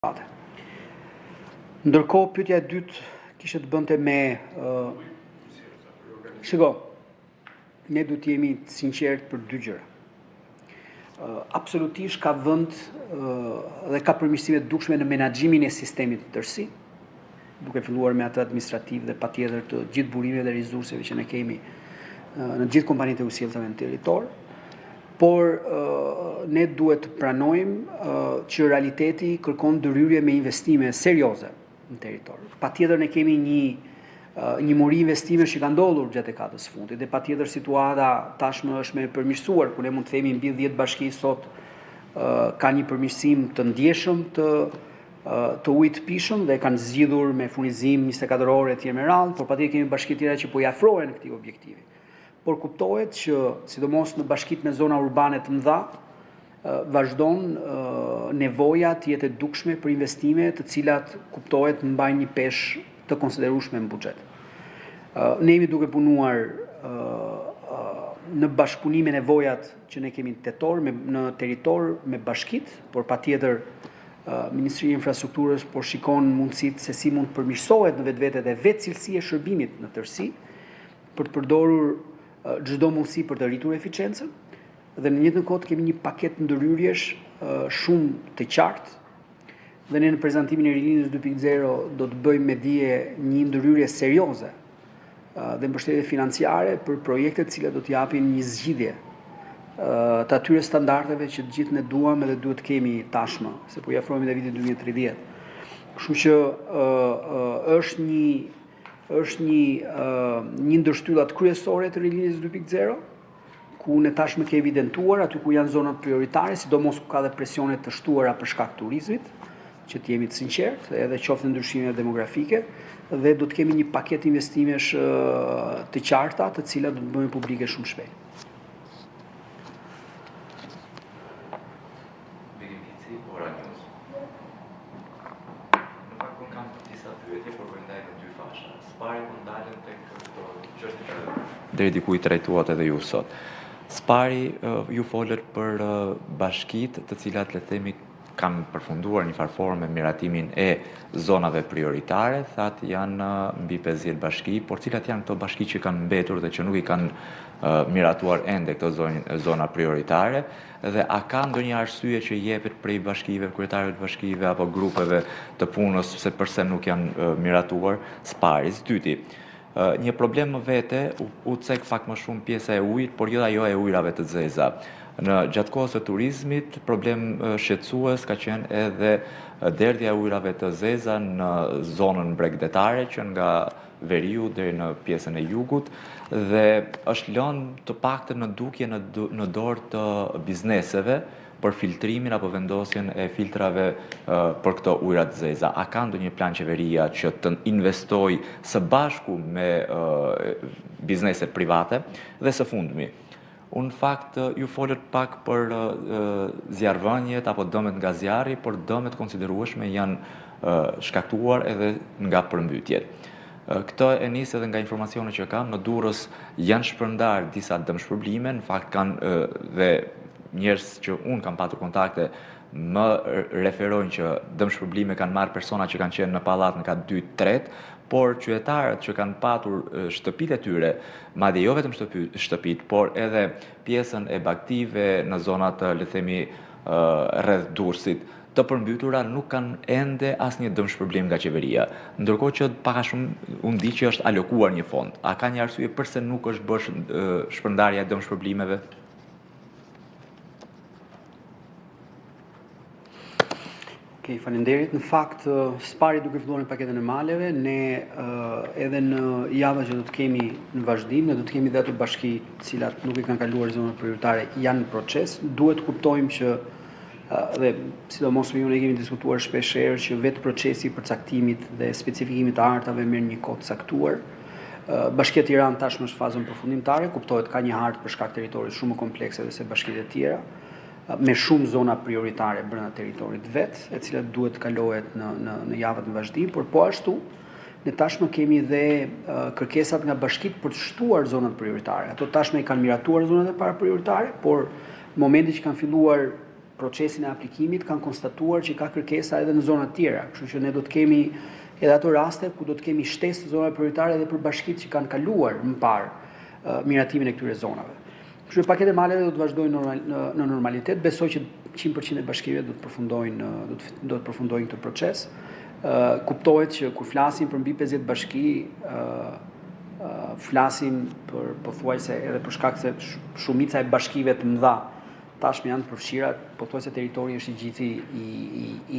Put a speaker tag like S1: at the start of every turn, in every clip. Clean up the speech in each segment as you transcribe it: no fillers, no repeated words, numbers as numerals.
S1: private. Ndërkohë, pyetja e dytë kishte të bënte me shiko, ne duhet të jemi të sinqertë për dy gjëra. Absolutisht ka vend dhe ka përmirësime të dukshme në menaxhimin e sistemit të tërësi, duke filluar me atë administrativ dhe patjetër të gjithë burimeve dhe resurseve që ne kemi në gjithë kompanitë e usjellsave në territor. Por ne duhet të pranojmë që realiteti kërkon ndërhyrje me investime serioze në territor. Patjetër ne kemi një mori investime që ka ndodhur gjatë dekadës fundit dhe patjetër situata tashmë është me përmirësuar, ku ne mund të themi mbi 10 bashki sot ka një përmirësim të ndjeshëm të ujit të pishëm dhe kanë zgjidhur me furnizim 24 orë etj me radhë, por patjetër kemi bashki tjera që po i afrohen këtij objektivi. Por kuptohet që, sidomos në bashkitë me zona urbane të mëdha, vazhdon nevoja të jetë e dukshme për investime të cilat kuptohet mbajnë një peshë të konsiderueshme në buxhet. Ne jemi duke punuar në bashkëpunim me nevojat që ne kemi në territor me bashkitë, por patjetër Ministria e Infrastrukturës po shikon mundësitë se si mund të përmirësohet në vetvete dhe vetë cilësia e shërbimit në tërësi për të përdorur çdo mundësi për të rritur eficiencën dhe në njëjtën kohë kemi një paketë ndërhyrjesh shumë të qartë dhe ne në prezantimin e rilinjës 2.0 do të bëjmë me dije një ndërhyrje serioze dhe mbështetje financiare për projekte të cilat do të japin një zgjidhje të atyre standardeve që të gjithë ne duam edhe duhet të kemi tashmë, se po i afrohemi te viti 2030. Kështu që është një ndër shtyllat kryesore të rilinjës 2.0, ku ne tashmë ke evidentuar aty ku janë zonat prioritare, sidomos ku ka dhe presione të shtuara për shkak të turizmit, që të jemi të sinqertë, edhe qoftë ndryshimet demografike, dhe do të kemi një paketë investimesh të qarta, të cilat do të bëhen publike shumë shpejt.
S2: Deri diku i trajtuat edhe ju sot. Spari ju folët për bashkitë të cilat le të themi kanë përfunduar një farë forme miratimin e zonave prioritare, thatë janë mbi 50 bashki, por cilat janë këto bashki që kanë mbetur dhe që nuk i kanë miratuar ende këto zona prioritare, dhe a ka ndonjë arsye që jepet prej bashkive, kryetarëve të bashkive apo grupeve të punës se pse nuk janë miratuar spari? Dyti, një problem më vete u cek fakt më shumë pjesa e ujit, por jo ajo e ujrave të zeza. Në gjatë kohës së turizmit, problem shqetësues ka qenë edhe derdhja e ujrave të zeza në zonën bregdetare, që nga veriu deri në pjesën e jugut, dhe është lënë të paktën në dukje në dorë të bizneseve për filtrimin apo vendosjen e filtrave për këto ujra të zeza. A ka ndonjë plan qeveria që të investoj së bashku me bizneset private? Dhe së fundmi, unë fakt ju folët pak për zjarrvënjet apo dëmet nga zjarri, por dëmet konsiderueshme janë shkaktuar edhe nga përmbytjet. Këto e nis edhe nga informacione që kam, në Durrës janë shpërndar disa dëmshpërblime, në fakt kanë dhe njerëz që unë kam patur kontakte më referojnë që dëmshpërblime kanë marrë persona që kanë qenë në pallat në kat 2-3, por qytetarët që kanë patur shtëpitë e tyre, madje jo vetëm shtëpitë, por edhe pjesën e bagtive në zonat, le të themi, rreth Durrësit, të përmbytura nuk kanë ende asnjë dëmshpërblim nga qeveria. Ndërkohë që pak a shumë unë di që është alokuar një fond. A ka një arsye pse nuk është bërë shpërndarja e dëmshpërblimeve?
S1: Faleminderit. Në fakt, spari duke filluar në paketën e maleve, ne edhe në java që do të kemi në vazhdim, ne do të kemi dhe ato bashki të cilat nuk i kanë kaluar zonat prioritare, janë në proces. Duhet kuptojmë që dhe sidomos me ju ne kemi diskutuar shpeshherë që vetë procesi i përcaktimit dhe specifikimit të artave merr një kohë të caktuar. Bashkia e Tiranë tashmë është fazën përfundimtare, kuptohet ka një hartë për shkak territorit shumë më komplekse se bashkitë e tjera, me shumë zona prioritare brenda territorit vet, e cilat duhet të kalohet në javat në vazhdim, por po ashtu ne tashmë kemi dhe kërkesat nga bashkitë për të shtuar zonat prioritare. Ato tashmë i kanë miratuar zonat e para prioritare, por në momentin që kanë filluar procesin e aplikimit kanë konstatuar që ka kërkesa edhe në zonat tjera, kështu që ne do të kemi edhe ato raste ku do të kemi shtesë të zonave prioritare edhe për bashkitë që kanë kaluar më parë miratimin e këtyre zonave. Kështu që paketet maleve do të vazhdojnë në normalitet. Besoj që 100% e bashkive do të përfundojnë këtë proces. Kuptohet që kur flasim për mbi 50 bashki, flasim për pothuajse edhe për shkak se shumica e bashkive të mëdha tashmë janë të përfshira, pothuajse territori është i gjithë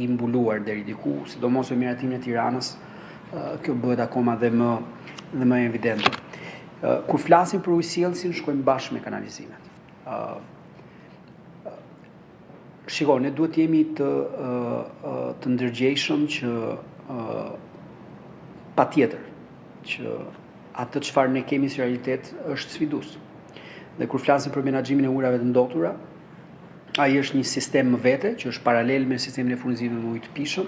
S1: i mbuluar deri diku, sidomos me miratimin e Tiranës, kjo bëhet akoma dhe më evidente. Kur flasim për ujësjellësin, shkojmë bashkë me kanalizimet. Shiko, ne duhet jemi të ndërgjegjshëm që patjetër që atë çfarë ne kemi si realitet është sfidues. Dhe kur flasim për menaxhimin e ujrave të ndotura, ai është një sistem më vete që është paralel me sistemin e furnizimit me ujë të pishëm,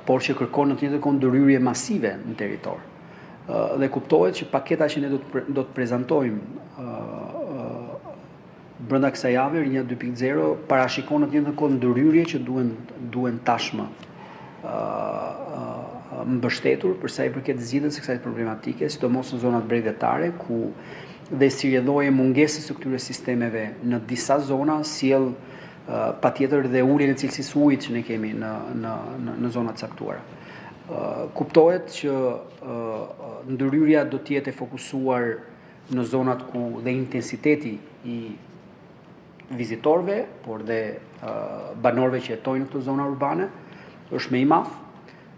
S1: por që kërkon në të njëjtën kohë ndërhyrje masive në territor. Dhe kuptohet që paketa që ne do të prezantojmë brenda kësaj jave, Rinja 2.0, parashikon në të njëjtën kohë ndërhyrje që duhen tashmë mbështetur për sa i përket zgjidhjes së kësaj problematike, sidomos në zonat bregdetare ku dhe sirjedhoje mungesës së këtyre sistemeve në disa zona sjell patjetër dhe uljen e cilësisë ujit që ne kemi në zona të caktuara. Kuptohet që ndërhyrja do të jetë e fokusuar në zonat ku dhe intensiteti i vizitorëve, por dhe banorëve që jetojnë në këto zona urbane është më i madh.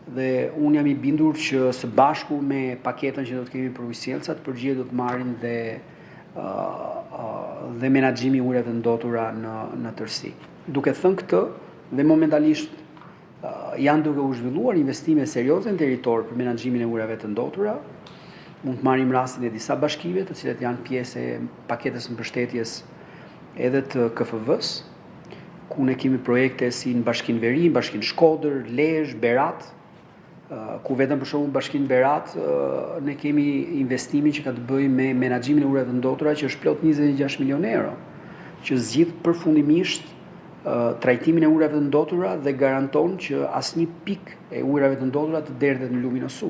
S1: Dhe unë jam i bindur që së bashku me paketën që do të kemi për ujësjellësat, përgjigje do të marrin dhe menaxhimi i ujrave të ndotura në tërësi. Duke thënë këtë, dhe momentalisht janë duke u zhvilluar investime serioze në territor për menaxhimin e ujrave të ndotura. Mund të marrim rastin e disa bashkive, të cilat janë pjesë e paketës mbështetjes edhe të KFV-s, ku ne kemi projekte si në Bashkinë Veri, Bashkinë Shkodër, Lezhë, Berat, ku vetëm për shembull Bashkinë Berat ne kemi investimin që ka të bëjë me menaxhimin e ujrave të ndotura që është plot 26 milionë euro, që zgjidh përfundimisht trajtimin e ujrave të ndotura dhe garanton që asnjë pikë e ujrave të ndotura të derdhet në lumin e Su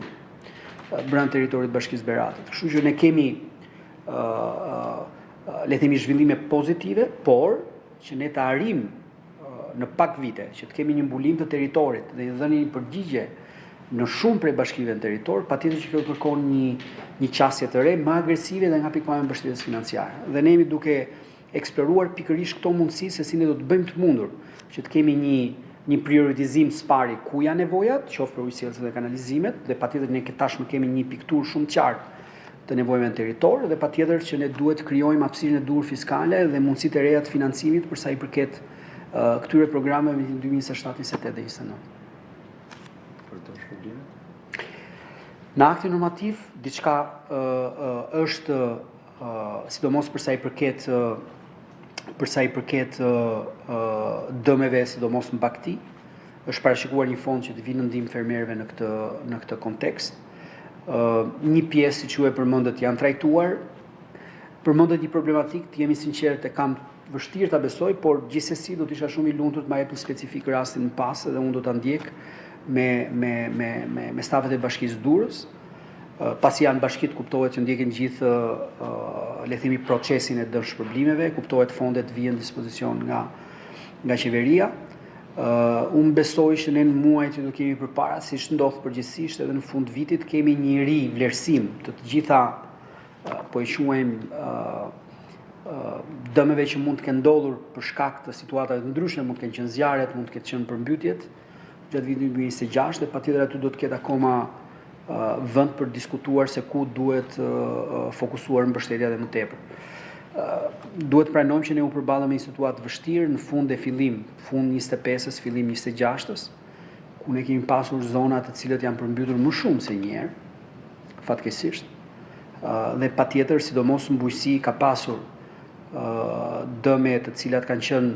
S1: brenda territorit të Bashkisë Beratit. Kështu që ne kemi le të themi zhvillime pozitive, por që ne të arrim në pak vite që të kemi një mbulim të territorit dhe një dhënie një përgjigje në shumë prej bashkive në territor, patjetër që kjo kërkon një qasje të re, më agresive dhe nga pikpamja e mbështetjes financiare. Dhe ne jemi duke eksploruar pikërisht këto mundësi se si ne do të bëjmë të mundur që të kemi një prioritizim së pari ku janë nevojat, qoftë për ujësjellësit dhe kanalizimet, dhe patjetër ne tashmë kemi një pikturë shumë të qartë të nevojave në territor, dhe patjetër që ne duhet të krijojmë hapësirën e duhur fiskale dhe mundësitë e reja të financimit për sa i përket këtyre programeve në 2027, 28 dhe 29. Në aktin normativ, diçka është, sidomos për sa i përket dëmeve, sidomos në bagti, është parashikuar një fond që të vinë në ndihmë fermerëve në këtë kontekst. Një pjesë, siç ju e përmendët, janë trajtuar. Përmendët një problematikë, të jemi sinqertë, e kam vështirë ta besoj, por gjithsesi do të isha shumë i lumtur të ma jepni specifik rastin në pas dhe unë do ta ndjek me stafet e Bashkisë Durrës, pasi janë bashkitë kuptohet që ndjekin gjithë le të themi procesin e dëmshpërblimeve, kuptohet fondet vijnë në dispozicion nga qeveria. Unë besoj që ne në muajt që do kemi përpara, siç ndodh përgjithsisht edhe në fund vitit, kemi një vlerësim të gjitha po e quajmë dëmeve që mund të kenë ndodhur për shkak të situatave të ndryshme, mund të kenë qenë zjarret, mund të ketë qenë përmbytjet gjatë vitit 2026 dhe patjetër aty do të ketë akoma vend për diskutuar se ku duhet fokusuar mbështetja dhe më tepër. Duhet pranojmë që ne u përballëm me një situatë vështirë në fund 25-s, fillim 26-s, ku ne kemi pasur zona të cilët janë përmbytur më shumë se një herë, fatkeqësisht. Dhe patjetër, sidomos në bujqësi ka pasur dëme të cilat kanë qenë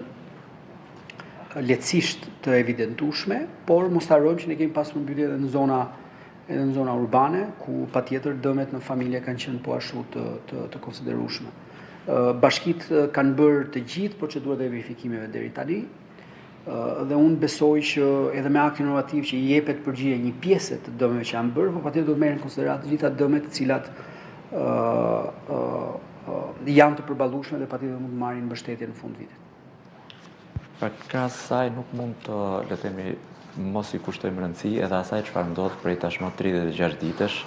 S1: lehtësisht të evidentueshme, por mos harrojmë që ne kemi pasur përmbytje edhe në zona urbane, ku patjetër dëmet në familje kanë qenë po ashtu të konsiderueshme. Bashkitë kanë bërë të gjithë procedurat e verifikimeve deri tani, dhe unë besoj që edhe me aktin normativ që i jepet përgjigje një pjesë të dëmeve që janë bërë, por patjetër do të merren në konsiderat të gjitha dëmet të cilat janë të përballueshme dhe patjetër mund të marrin mbështetje në fund vitit.
S2: Për krahas saj nuk mund të, le të themi, mos i kushtojmë rëndësi edhe asaj çfarë ndodh prej tashmë 36 ditësh